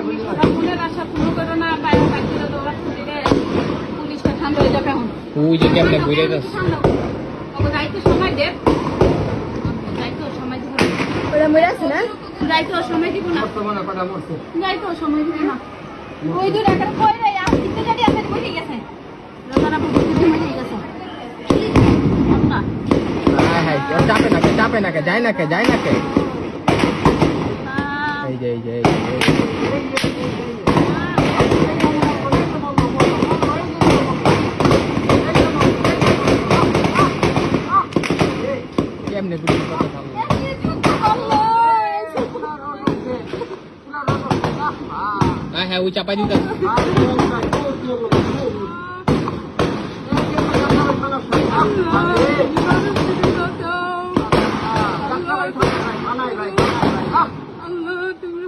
মনের আশা পূর্ণ করো না, বাইরে বাকিরা দৌড়াচ্ছে দিলে পুলিশটা ঠান্ডা হয়ে যাবে এখন। ওই যে কেমনে ঘুরে যাচ্ছে। যাইতে সময় দেব, যাইতে সময় দিব না। ওরা মরে আছে না? যাইতে সময় দিব না, যাইতে সময় দিব না। ওই দূর একটা কই রে আসতে যদি আপনি বসে গেছে রাজারা বুঝতে মরে গেছে। আচ্ছা হ্যাঁ হ্যাঁ চাপে না কে যায় না কে এই যে কেমনে গুলি কথা ভালো হ্যাঁ ওই চাপাই দিতে আল্লাহ তুমি